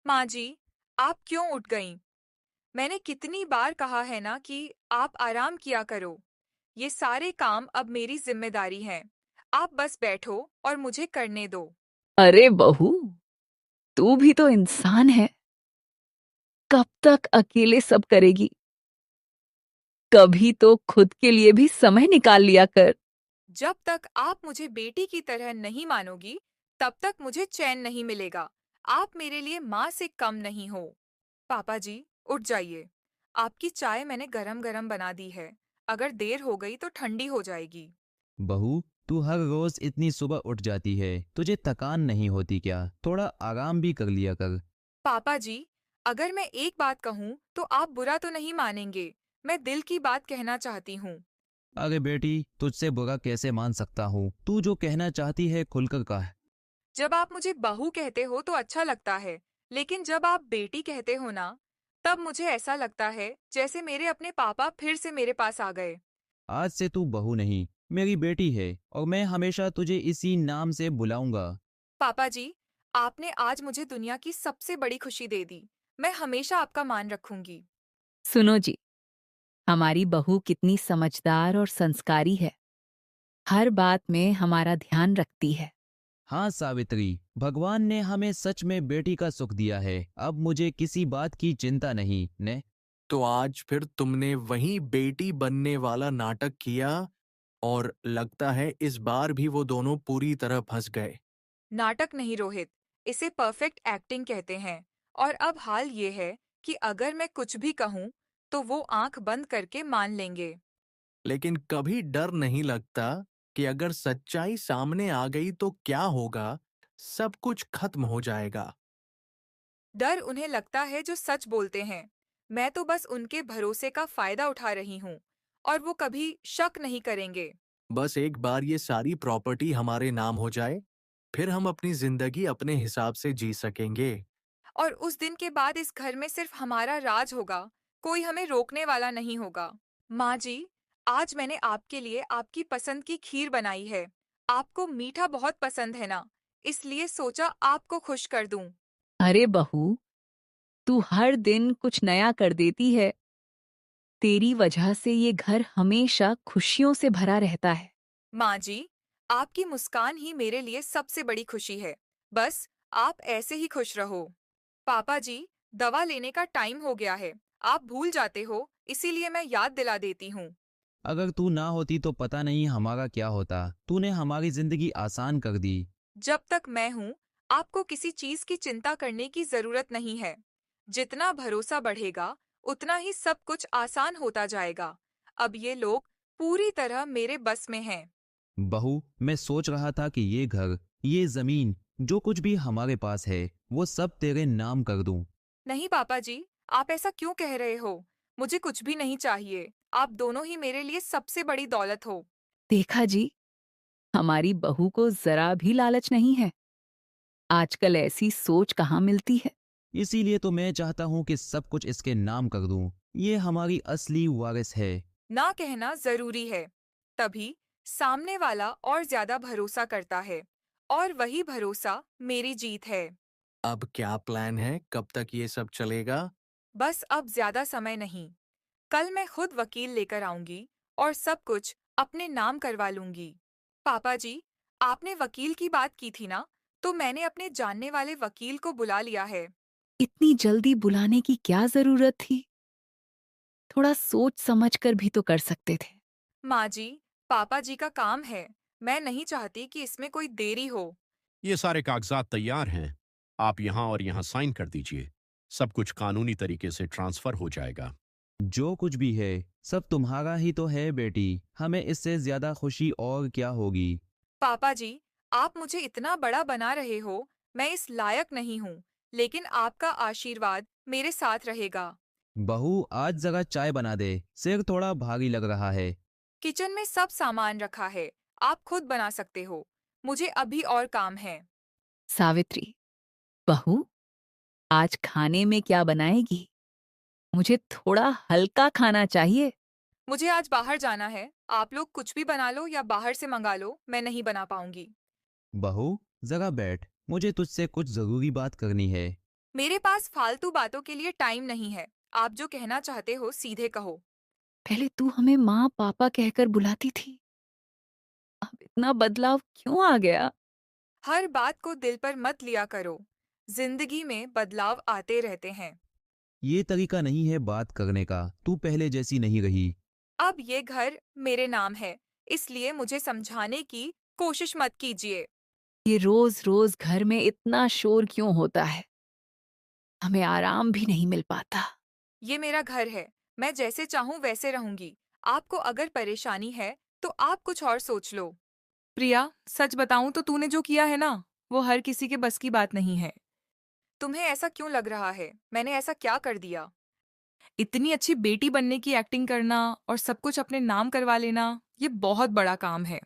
माँ जी, आप क्यों उठ गईं? मैंने कितनी बार कहा है ना कि आप आराम किया करो। ये सारे काम अब मेरी जिम्मेदारी हैं। आप बस बैठो और मुझे करने दो। अरे बहू, तू भी तो इंसान है। कब तक अकेले सब करेगी? कभी तो खुद के लिए भी समय निकाल लिया कर। जब तक आप मुझे बेटी की तरह नहीं मानोगी, तब तक मुझे चैन नहीं मिलेगा। आप मेरे लिए माँ से कम नहीं हो। पापा जी, उठ जाइए। आपकी चाय मैंने गरम गरम बना दी है। अगर देर हो गई तो ठंडी हो जाएगी। बहू, तू हर रोज इतनी सुबह उठ जाती है, तुझे थकान नहीं होती क्या? थोड़ा आराम भी कर लिया कर। पापा जी, अगर मैं एक बात कहूँ तो आप बुरा तो नहीं मानेंगे। मैं दिल की बात कहना चाहती हूँ। अरे बेटी, तुझसे बुरा कैसे मान सकता हूँ? तू जो कहना चाहती है खुलकर कह। जब आप मुझे बहू कहते हो तो अच्छा लगता है, लेकिन जब आप बेटी कहते हो ना, तब मुझे ऐसा लगता है जैसे मेरे अपने पापा फिर से मेरे पास आ गए। आज से तू बहू नहीं, मेरी बेटी है, और मैं हमेशा तुझे इसी नाम से बुलाऊंगा। पापा जी, आपने आज मुझे दुनिया की सबसे बड़ी खुशी दे दी। मैं हमेशा आपका मान रखूंगी। सुनो जी, हमारी बहू कितनी समझदार और संस्कारी है। हर बात में हमारा ध्यान रखती है। हाँ सावित्री, भगवान ने हमें सच में बेटी का सुख दिया है। अब मुझे किसी बात की चिंता नहीं ने। तो आज फिर तुमने वही बेटी बनने वाला नाटक किया और लगता है इस बार भी वो दोनों पूरी तरह फंस गए। नाटक नहीं रोहित, इसे परफेक्ट एक्टिंग कहते हैं। और अब हाल ये है कि अगर मैं कुछ भी कहूँ, तो वो आंख बंद करके मान लेंगे। लेकिन कभी डर नहीं लगता कि अगर सच्चाई सामने आ गई तो क्या होगा? सब कुछ खत्म हो जाएगा। डर उन्हें लगता है जो सच बोलते हैं। मैं तो बस उनके भरोसे का फायदा उठा रही हूँ, और वो कभी शक नहीं करेंगे। बस एक बार ये सारी प्रॉपर्टी हमारे नाम हो जाए, फिर हम अपनी जिंदगी अपने हिसाब से जी सकेंगे। और उस दिन के बाद इस घर में सिर्फ हमारा राज होगा। कोई हमें रोकने वाला नहीं होगा। माँ जी, आज मैंने आपके लिए आपकी पसंद की खीर बनाई है। आपको मीठा बहुत पसंद है ना, इसलिए सोचा आपको खुश कर दूं। अरे बहू, तू हर दिन कुछ नया कर देती है। तेरी वजह से ये घर हमेशा खुशियों से भरा रहता है। माँ जी, आपकी मुस्कान ही मेरे लिए सबसे बड़ी खुशी है। बस आप ऐसे ही खुश रहो। पापा जी, दवा लेने का टाइम हो गया है। आप भूल जाते हो, इसीलिए मैं याद दिला देती हूँ। अगर तू ना होती तो पता नहीं हमारा क्या होता। तूने हमारी जिंदगी आसान कर दी। जब तक मैं हूँ, आपको किसी चीज की चिंता करने की जरूरत नहीं है। जितना भरोसा बढ़ेगा, उतना ही सब कुछ आसान होता जाएगा। अब ये लोग पूरी तरह मेरे बस में हैं। बहू, मैं सोच रहा था कि ये घर, ये जमीन, जो कुछ भी हमारे पास है, वो सब तेरे नाम कर दूं। नहीं पापा जी, आप ऐसा क्यों कह रहे हो? मुझे कुछ भी नहीं चाहिए। आप दोनों ही मेरे लिए सबसे बड़ी दौलत हो। देखा जी, हमारी बहू को जरा भी लालच नहीं है। आजकल ऐसी सोच कहाँ मिलती है। इसीलिए तो मैं चाहता हूँ कि सब कुछ इसके नाम कर दूं। ये हमारी असली वारिस है। ना कहना जरूरी है। तभी सामने वाला और ज्यादा भरोसा करता है, और वही भरोसा मेरी जीत है। अब क्या प्लान है? कब तक ये सब चलेगा? बस अब ज्यादा समय नहीं। कल मैं खुद वकील लेकर आऊंगी और सब कुछ अपने नाम करवा लूंगी। पापा जी, आपने वकील की बात की थी ना, तो मैंने अपने जानने वाले वकील को बुला लिया है। इतनी जल्दी बुलाने की क्या जरूरत थी? थोड़ा सोच समझ कर भी तो कर सकते थे। माँ जी, पापा जी का काम है। मैं नहीं चाहती कि इसमें कोई देरी हो। ये सारे कागजात तैयार हैं। आप यहाँ और यहाँ साइन कर दीजिए। सब कुछ कानूनी तरीके से ट्रांसफर हो जाएगा। जो कुछ भी है, सब तुम्हारा ही तो है बेटी। हमें इससे ज्यादा खुशी और क्या होगी? पापा जी, आप मुझे इतना बड़ा बना रहे हो, मैं इस लायक नहीं हूँ, लेकिन आपका आशीर्वाद मेरे साथ रहेगा। बहू, आज जरा चाय बना दे। सिर थोड़ा भारी लग रहा है। किचन में सब सामान रखा है। आप खुद बना सकते हो। मुझे अभी और काम है। सावित्री, बहू, आज खाने में क्या बनाएगी? मुझे थोड़ा हल्का खाना चाहिए। मुझे आज बाहर जाना है। आप लोग कुछ भी बना लो या बाहर से मंगा लो, मैं नहीं बना पाऊंगी। बहू, जरा बैठ, मुझे तुझसे कुछ जरूरी बात करनी है। मेरे पास फालतू बातों के लिए टाइम नहीं है। आप जो कहना चाहते हो सीधे कहो। पहले तू हमें माँ पापा कहकर बुलाती थी, अब इतना बदलाव क्यों आ गया? हर बात को दिल पर मत लिया करो। जिंदगी में बदलाव आते रहते हैं। ये तरीका नहीं है बात करने का, तू पहले जैसी नहीं रही। अब ये घर मेरे नाम है, इसलिए मुझे समझाने की कोशिश मत कीजिए। ये रोज रोज घर में इतना शोर क्यों होता है? हमें आराम भी नहीं मिल पाता। ये मेरा घर है, मैं जैसे चाहूँ वैसे रहूंगी। आपको अगर परेशानी है तो आप कुछ और सोच लो। प्रिया, सच बताऊं तो तूने जो किया है ना, वो हर किसी के बस की बात नहीं है। तुम्हें ऐसा क्यों लग रहा है? मैंने ऐसा क्या कर दिया? इतनी अच्छी बेटी बनने की एक्टिंग करना और सब कुछ अपने नाम करवा लेना, ये बहुत बड़ा काम है।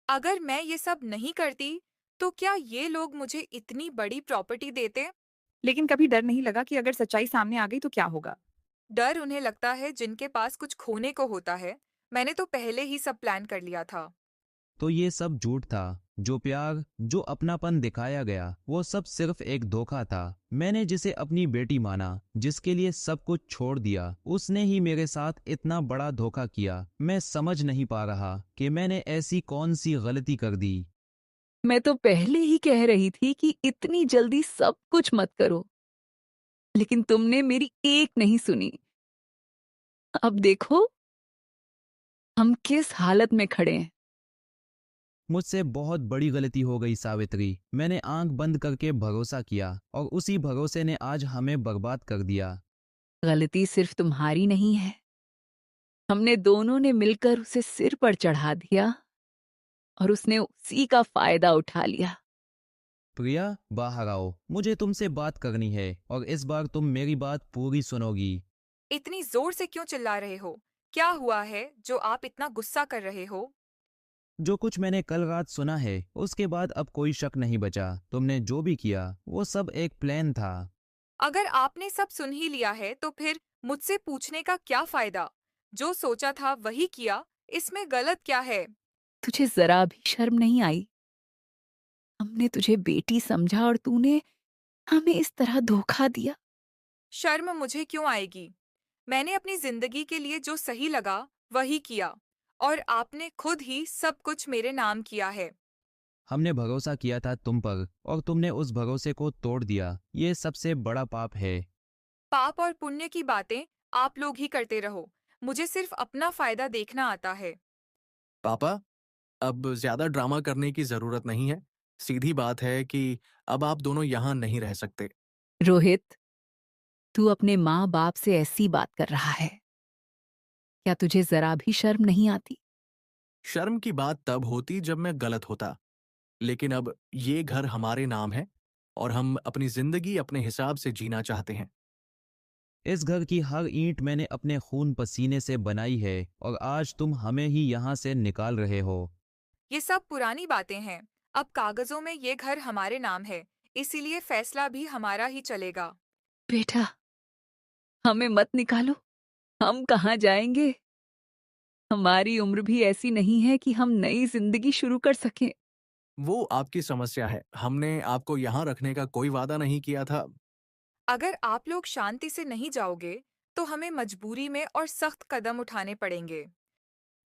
अगर मैं ये सब नहीं करती, तो क्या ये लोग मुझे इतनी बड़ी प्रॉपर्टी देते? लेकिन कभी डर नहीं लगा कि अगर सच्चाई सामने आ गई तो क्या होगा? डर उन्हें लगता है जिनके पास कुछ खोने को होता है। मैंने तो पहले ही सब प्लान कर लिया था। तो ये सब झूठ था। जो प्यार, जो अपनापन दिखाया गया, वो सब सिर्फ एक धोखा था। मैंने जिसे अपनी बेटी माना, जिसके लिए सब कुछ छोड़ दिया, उसने ही मेरे साथ इतना बड़ा धोखा किया। मैं समझ नहीं पा रहा कि मैंने ऐसी कौन सी गलती कर दी। मैं तो पहले ही कह रही थी कि इतनी जल्दी सब कुछ मत करो, लेकिन तुमने मेरी एक नहीं सुनी। अब देखो हम किस हालत में खड़े हैं। मुझसे बहुत बड़ी गलती हो गई सावित्री। मैंने आंख बंद करके भरोसा किया और उसी भरोसे ने आज हमें बर्बाद कर दिया। गलती सिर्फ तुम्हारी नहीं है, हमने दोनों ने मिलकर उसे सिर पर चढ़ा दिया और उसने उसी का फायदा उठा लिया। प्रिया, बाहर आओ, मुझे तुमसे बात करनी है और इस बार तुम मेरी बात पूरी सुनोगी। इतनी जोर से क्यों चिल्ला रहे हो? क्या हुआ है जो आप इतना गुस्सा कर रहे हो? जो कुछ मैंने कल रात सुना है, उसके बाद अब कोई शक नहीं बचा। तुमने जो भी किया वो सब एक प्लान था। अगर आपने सब सुन ही लिया है तो फिर मुझसे पूछने का क्या फायदा? जो सोचा था वही किया, इसमें गलत क्या है? तुझे जरा भी शर्म नहीं आई? हमने तुझे बेटी समझा और तूने हमें इस तरह धोखा दिया। शर्म मुझे क्यों आएगी? मैंने अपनी जिंदगी के लिए जो सही लगा वही किया, और आपने खुद ही सब कुछ मेरे नाम किया है। हमने भरोसा किया था तुम पर और तुमने उस भरोसे को तोड़ दिया। ये सबसे बड़ा पाप है। पाप और पुण्य की बातें आप लोग ही करते रहो। मुझे सिर्फ अपना फायदा देखना आता है। पापा, अब ज्यादा ड्रामा करने की जरूरत नहीं है। सीधी बात है कि अब आप दोनों यहाँ नहीं रह सकते। रोहित, तू अपने माँ बाप से ऐसी बात कर रहा है? क्या तुझे जरा भी शर्म नहीं आती? शर्म की बात तब होती जब मैं गलत होता, लेकिन अब ये घर हमारे नाम है और हम अपनी जिंदगी अपने हिसाब से जीना चाहते हैं। इस घर की हर ईंट मैंने अपने खून पसीने से बनाई है और आज तुम हमें ही यहाँ से निकाल रहे हो। ये सब पुरानी बातें हैं। अब कागजों में ये घर हमारे नाम है, इसीलिए फैसला भी हमारा ही चलेगा। बेटा, हमें मत निकालो। हम कहाँ जाएंगे? हमारी उम्र भी ऐसी नहीं है कि हम नई जिंदगी शुरू कर सकें। वो आपकी समस्या है, हमने आपको यहाँ रखने का कोई वादा नहीं किया था। अगर आप लोग शांति से नहीं जाओगे, तो हमें मजबूरी में और सख्त कदम उठाने पड़ेंगे।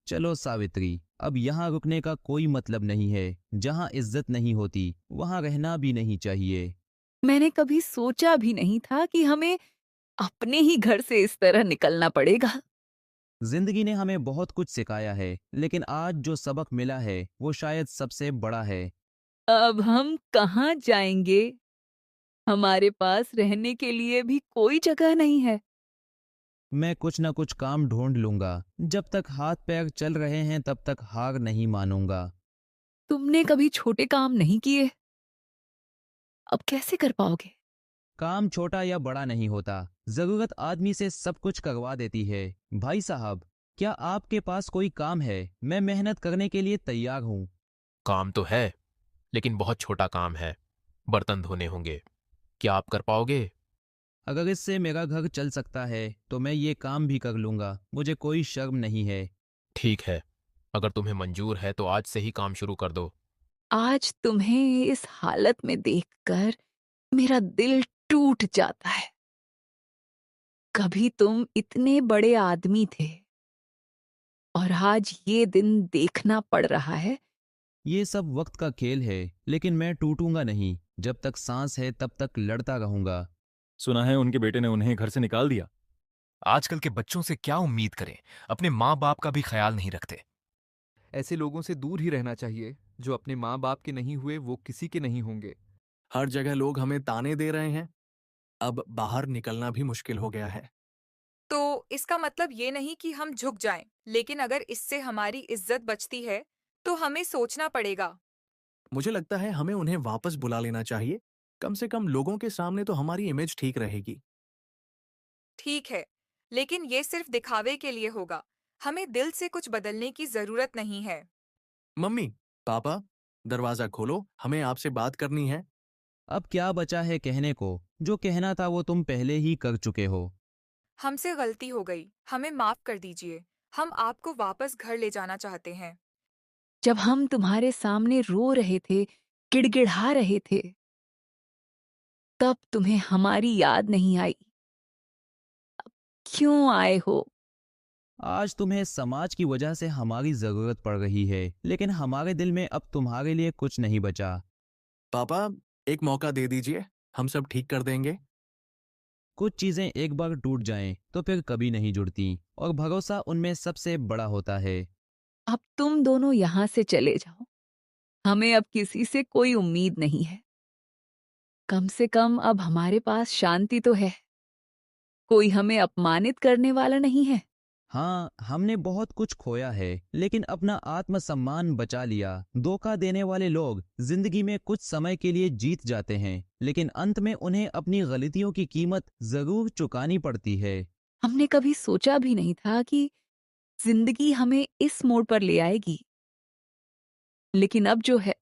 चलो सावित्री, अब यहाँ रुकने का कोई मतलब नहीं है। जहाँ इज्जत नहीं होती वहाँ रहना भी नहीं चाहिए। मैंने कभी सोचा भी नहीं था कि हमें अपने ही घर से इस तरह निकलना पड़ेगा। जिंदगी ने हमें बहुत कुछ सिखाया है, लेकिन आज जो सबक मिला है वो शायद सबसे बड़ा है। अब हम कहाँ जाएंगे? हमारे पास रहने के लिए भी कोई जगह नहीं है। मैं कुछ न कुछ काम ढूंढ लूंगा। जब तक हाथ पैर चल रहे हैं तब तक हार नहीं मानूंगा। तुमने कभी छोटे काम नहीं किए, अब कैसे कर पाओगे? काम छोटा या बड़ा नहीं होता, जरूरत आदमी से सब कुछ करवा देती है। भाई साहब, क्या आपके पास कोई काम है? मैं मेहनत करने के लिए तैयार हूँ। काम तो है, लेकिन बहुत छोटा काम है। बर्तन धोने होंगे। क्या आप कर पाओगे? अगर इससे मेरा घर चल सकता है तो मैं ये काम भी कर लूंगा, मुझे कोई शर्म नहीं है। ठीक है, अगर तुम्हें मंजूर है तो आज से ही काम शुरू कर दो। आज तुम्हें इस हालत में देखकर मेरा दिल टूट जाता है। कभी तुम इतने बड़े आदमी थे और आज ये दिन देखना पड़ रहा है। ये सब वक्त का खेल है, लेकिन मैं टूटूंगा नहीं। जब तक सांस है तब तक लड़ता रहूंगा। सुना है उनके बेटे ने उन्हें घर से निकाल दिया। आजकल के बच्चों से क्या उम्मीद करें, अपने माँ बाप का भी ख्याल नहीं रखते। ऐसे लोगों से दूर ही रहना चाहिए। जो अपने माँ बाप के नहीं हुए वो किसी के नहीं होंगे। हर जगह लोग हमें ताने दे रहे हैं। अब बाहर निकलना भी मुश्किल हो गया है। तो इसका मतलब ये नहीं कि हम झुक जाएं, लेकिन अगर इससे हमारी इज्जत बचती है तो हमें सोचना पड़ेगा। मुझे लगता है हमें उन्हें वापस बुला लेना चाहिए। कम से कम लोगों के सामने तो हमारी इमेज ठीक रहेगी। ठीक है, लेकिन ये सिर्फ दिखावे के लिए होगा। हमें दिल से कुछ बदलने की जरूरत नहीं है। मम्मी, पापा, दरवाजा खोलो, हमें आपसे बात करनी है। अब क्या बचा है कहने को? जो कहना था वो तुम पहले ही कर चुके हो। हमसे गलती हो गई, हमें माफ कर दीजिए। हम आपको वापस घर ले जाना चाहते हैं। जब हम तुम्हारे सामने रो रहे थे, गिड़गिड़ा रहे थे, तब तुम्हें हमारी याद नहीं आई। क्यों आए हो? आज तुम्हें समाज की वजह से हमारी जरूरत पड़ रही है, लेकिन हमारे दिल में अब तुम्हारे लिए कुछ नहीं बचा। पापा, एक मौका दे दीजिए, हम सब ठीक कर देंगे। कुछ चीजें एक बार टूट जाएं तो फिर कभी नहीं जुड़ती, और भरोसा उनमें सबसे बड़ा होता है। अब तुम दोनों यहाँ से चले जाओ। हमें अब किसी से कोई उम्मीद नहीं है। कम से कम अब हमारे पास शांति तो है। कोई हमें अपमानित करने वाला नहीं है। हाँ, हमने बहुत कुछ खोया है, लेकिन अपना आत्मसम्मान बचा लिया। धोखा देने वाले लोग जिंदगी में कुछ समय के लिए जीत जाते हैं, लेकिन अंत में उन्हें अपनी गलतियों की कीमत जरूर चुकानी पड़ती है। हमने कभी सोचा भी नहीं था कि जिंदगी हमें इस मोड़ पर ले आएगी। लेकिन अब जो है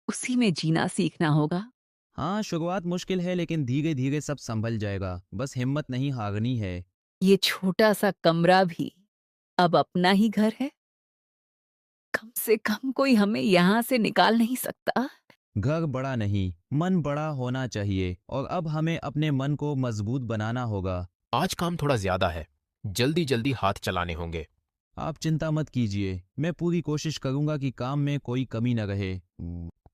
उसी में जीना सीखना होगा। हाँ, शुरुआत मुश्किल है, लेकिन धीरे धीरे सब संभल जाएगा। बस हिम्मत नहीं हारनी है। ये छोटा सा कमरा भी अब अपना ही घर है। कम से कम कोई हमें यहाँ से निकाल नहीं सकता। घर बड़ा नहीं, मन बड़ा होना चाहिए, और अब हमें अपने मन को मजबूत बनाना होगा। आज काम थोड़ा ज्यादा है, जल्दी जल्दी हाथ चलाने होंगे। आप चिंता मत कीजिए, मैं पूरी कोशिश करूंगा कि काम में कोई कमी न रहे।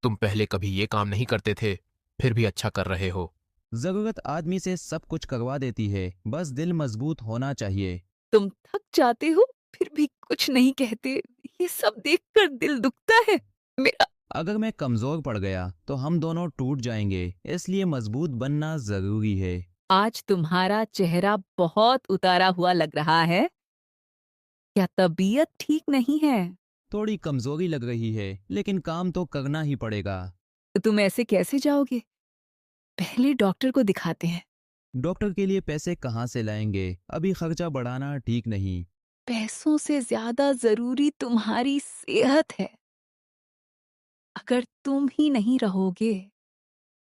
तुम पहले कभी ये काम नहीं करते थे, फिर भी अच्छा कर रहे हो। जरूरत आदमी से सब कुछ करवा देती है, बस दिल मजबूत होना चाहिए। तुम थक जाते हो फिर भी कुछ नहीं कहते। ये सब देखकर दिल दुखता है मेरा। अगर मैं कमजोर पड़ गया तो हम दोनों टूट जाएंगे, इसलिए मजबूत बनना जरूरी है। आज तुम्हारा चेहरा बहुत उतारा हुआ लग रहा है। क्या तबीयत ठीक नहीं है? थोड़ी कमजोरी लग रही है, लेकिन काम तो करना ही पड़ेगा। तो तुम ऐसे कैसे जाओगे? पहले डॉक्टर को दिखाते हैं। डॉक्टर के लिए पैसे कहाँ से लाएंगे? अभी खर्चा बढ़ाना ठीक नहीं। पैसों से ज्यादा जरूरी तुम्हारी सेहत है। अगर तुम ही नहीं रहोगे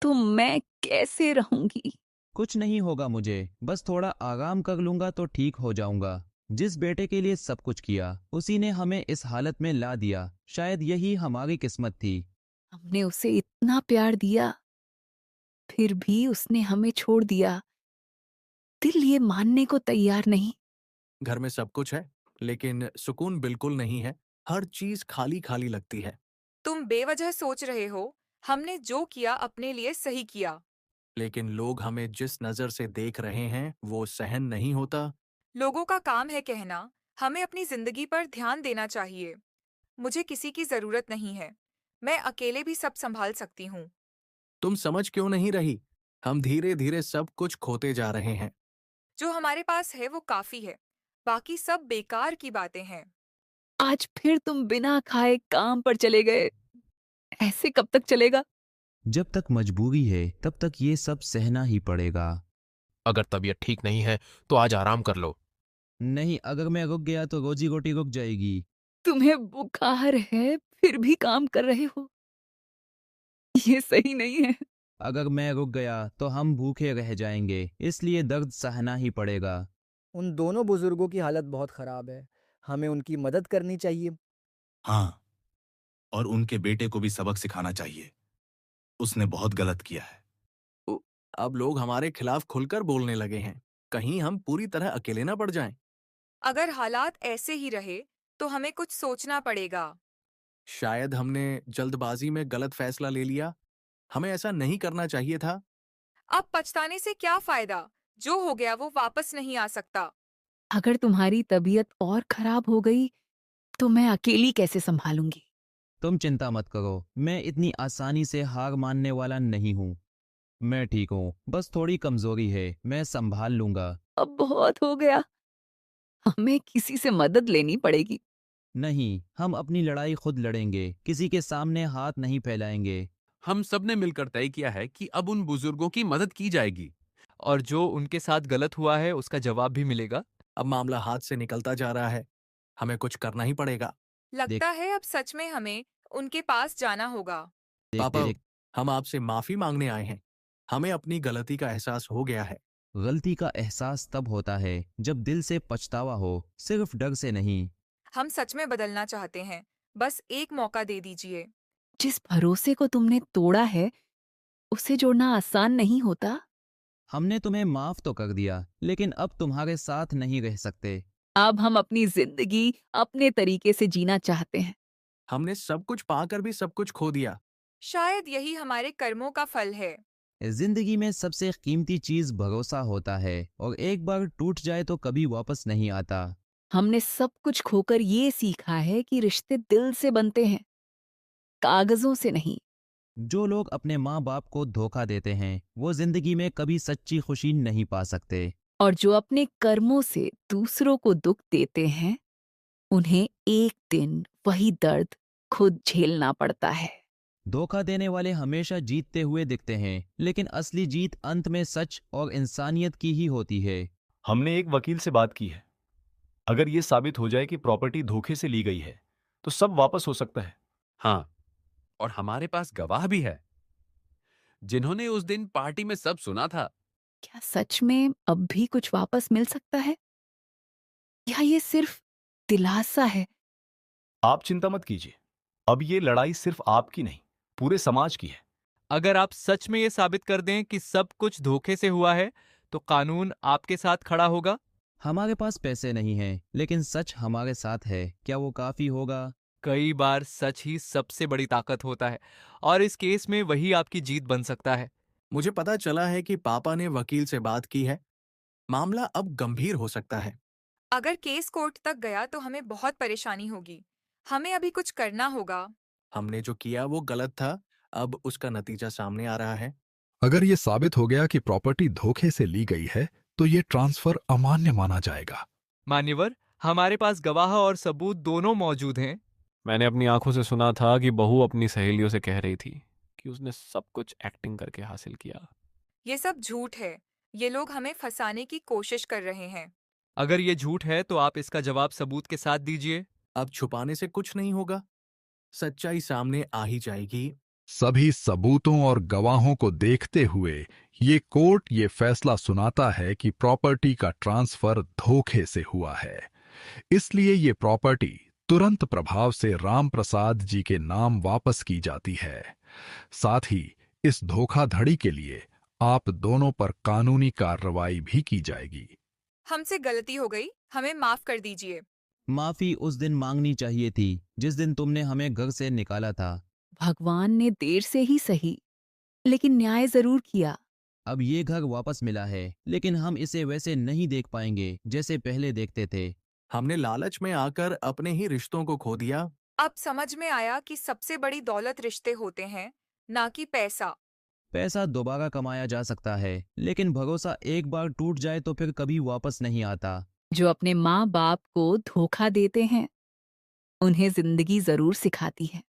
तो मैं कैसे रहूंगी? कुछ नहीं होगा मुझे, बस थोड़ा आराम कर लूंगा तो ठीक हो जाऊंगा। जिस बेटे के लिए सब कुछ किया, उसी ने हमें इस हालत में ला दिया। शायद यही हमारी किस्मत थी। हमने उसे इतना प्यार दिया, फिर भी उसने हमें छोड़ दिया। दिल ये मानने को तैयार नहीं। घर में सब कुछ है, लेकिन सुकून बिल्कुल नहीं है। हर चीज खाली खाली लगती है। तुम बेवजह सोच रहे हो। हमने जो किया अपने लिए सही किया। लेकिन लोग हमें जिस नजर से देख रहे हैं वो सहन नहीं होता। लोगों का काम है कहना। हमें अपनी जिंदगी पर ध्यान देना चाहिए। मुझे किसी की जरूरत नहीं है। मैं अकेले भी सब संभाल सकती हूँ। तुम समझ क्यों नहीं रही? हम धीरे धीरे सब कुछ खोते जा रहे हैं। जो हमारे पास है वो काफी है। बाकी सब बेकार की बातें हैं। आज फिर तुम बिना खाए काम पर चले गए। ऐसे कब तक चलेगा? जब तक मजबूरी है तब तक ये सब सहना ही पड़ेगा। अगर तबीयत ठीक नहीं है तो आज आराम कर लो। नहीं, अगर मैं रुक गया तो रोजी रोटी रुक जाएगी। तुम्हें बुखार है फिर भी काम कर रहे हो। ये सही नहीं है। अगर मैं रुक गया तो हम भूखे रह जाएंगे, इसलिए दर्द सहना ही पड़ेगा। उन दोनों बुजुर्गों की हालत बहुत खराब है। हमें उनकी मदद करनी चाहिए। हाँ, और उनके बेटे को भी सबक सिखाना चाहिए। उसने बहुत गलत किया है। अब लोग हमारे खिलाफ खुलकर बोलने लगे हैं। कहीं हम पूरी तरह अकेले ना पड़ जाएं। अगर हालात ऐसे ही रहे तो हमें कुछ सोचना पड़ेगा। शायद हमने जल्दबाजी में गलत फैसला ले लिया। हमें ऐसा नहीं करना चाहिए था। अब पछताने से क्या फायदा? जो हो गया वो वापस नहीं आ सकता। अगर तुम्हारी तबीयत और खराब हो गई तो मैं अकेली कैसे संभालूंगी? तुम चिंता मत करो, मैं इतनी आसानी से हार मानने वाला नहीं हूँ। मैं ठीक हूँ, बस थोड़ी कमजोरी है, मैं संभाल लूंगा। अब बहुत हो गया, हमें किसी से मदद लेनी पड़ेगी। नहीं, हम अपनी लड़ाई खुद लड़ेंगे, किसी के सामने हाथ नहीं फैलाएंगे। हम सब ने मिलकर तय किया है कि अब उन बुजुर्गों की मदद की जाएगी। और जो उनके साथ गलत हुआ है उसका जवाब भी मिलेगा। अब मामला हाथ से निकलता जा रहा है। हमें कुछ करना ही पड़ेगा। लगता है अब सच में हमें उनके पास जाना होगा। पापा, देख, हम आपसे माफी मांगने आए हैं। हमें अपनी गलती का एहसास हो गया है। गलती का एहसास तब होता है जब दिल से पछतावा हो, सिर्फ डर से नहीं। हम सच में बदलना चाहते हैं, बस एक मौका दे दीजिए। जिस भरोसे को तुमने तोड़ा है उसे जोड़ना आसान नहीं होता। हमने तुम्हें माफ तो कर दिया, लेकिन अब तुम्हारे साथ नहीं रह सकते। अब हम अपनी जिंदगी अपने तरीके से जीना चाहते हैं। हमने सब कुछ पाकर भी सब कुछ खो दिया। शायद यही हमारे कर्मों का फल है। जिंदगी में सबसे कीमती चीज भरोसा होता है, और एक बार टूट जाए तो कभी वापस नहीं आता। हमने सब कुछ खोकर ये सीखा है कि रिश्ते दिल से बनते हैं, कागजों से नहीं। जो लोग अपने माँ बाप को धोखा देते हैं वो जिंदगी में कभी सच्ची खुशी नहीं पा सकते। और जो अपने कर्मों से दूसरों को दुख देते हैं उन्हें एक दिन वही दर्द खुद झेलना पड़ता है। धोखा देने वाले हमेशा जीतते हुए दिखते हैं, लेकिन असली जीत अंत में सच और इंसानियत की ही होती है। हमने एक वकील से बात की है। अगर ये साबित हो जाए कि प्रॉपर्टी धोखे से ली गई है तो सब वापस हो सकता है। हाँ, और हमारे पास गवाह भी है जिन्होंने उस दिन पार्टी में सब सुना था। क्या सच में अब भी कुछ वापस मिल सकता है, या ये सिर्फ दिलासा है? आप चिंता मत कीजिए, अब ये लड़ाई सिर्फ आपकी नहीं, पूरे समाज की है। अगर आप सच में ये साबित कर दें कि सब कुछ धोखे से हुआ है तो कानून आपके साथ खड़ा होगा। हमारे पास पैसे नहीं हैं, लेकिन सच हमारे साथ है, क्या वो काफी होगा? कई बार सच ही सबसे बड़ी ताकत होता है, और इस केस में वही आपकी जीत बन सकता है। मुझे पता चला है कि पापा ने वकील से बात की है। मामला अब गंभीर हो सकता है। अगर केस कोर्ट तक गया तो हमें बहुत परेशानी होगी। हमें अभी कुछ करना होगा। हमने जो किया वो गलत था। अब उसका नतीजा सामने आ रहा है। अगर ये साबित हो गया कि प्रॉपर्टी धोखे से ली गई है तो ये ट्रांसफर अमान्य माना जाएगा। मान्यवर, हमारे पास गवाह और सबूत दोनों मौजूद हैं। मैंने अपनी आंखों से सुना था कि बहू अपनी सहेलियों से कह रही थी कि उसने सब कुछ एक्टिंग करके हासिल किया। ये सब झूठ है। ये लोग हमें फंसाने की कोशिश कर रहे हैं। अगर ये झूठ है तो आप इसका जवाब सबूत के साथ दीजिए। अब छुपाने से कुछ नहीं होगा। सच्चाई सामने आ ही जाएगी। सभी सबूतों और गवाहों को देखते हुए ये कोर्ट ये फैसला सुनाता है कि प्रॉपर्टी का ट्रांसफर धोखे से हुआ है। इसलिए ये प्रॉपर्टी तुरंत प्रभाव से राम प्रसाद जी के नाम वापस की जाती है। साथ ही इस धोखाधड़ी के लिए आप दोनों पर कानूनी कार्रवाई भी की जाएगी। हमसे गलती हो गई, हमें माफ कर दीजिए। माफी उस दिन मांगनी चाहिए थी जिस दिन तुमने हमें घर से निकाला था। भगवान ने देर से ही सही, लेकिन न्याय जरूर किया। अब ये घर वापस मिला है, लेकिन हम इसे वैसे नहीं देख पाएंगे जैसे पहले देखते थे। हमने लालच में आकर अपने ही रिश्तों को खो दिया। अब समझ में आया कि सबसे बड़ी दौलत रिश्ते होते हैं, ना कि पैसा। पैसा दोबारा कमाया जा सकता है, लेकिन भरोसा एक बार टूट जाए तो फिर कभी वापस नहीं आता। जो अपने माँ बाप को धोखा देते हैं उन्हें जिंदगी जरूर सिखाती है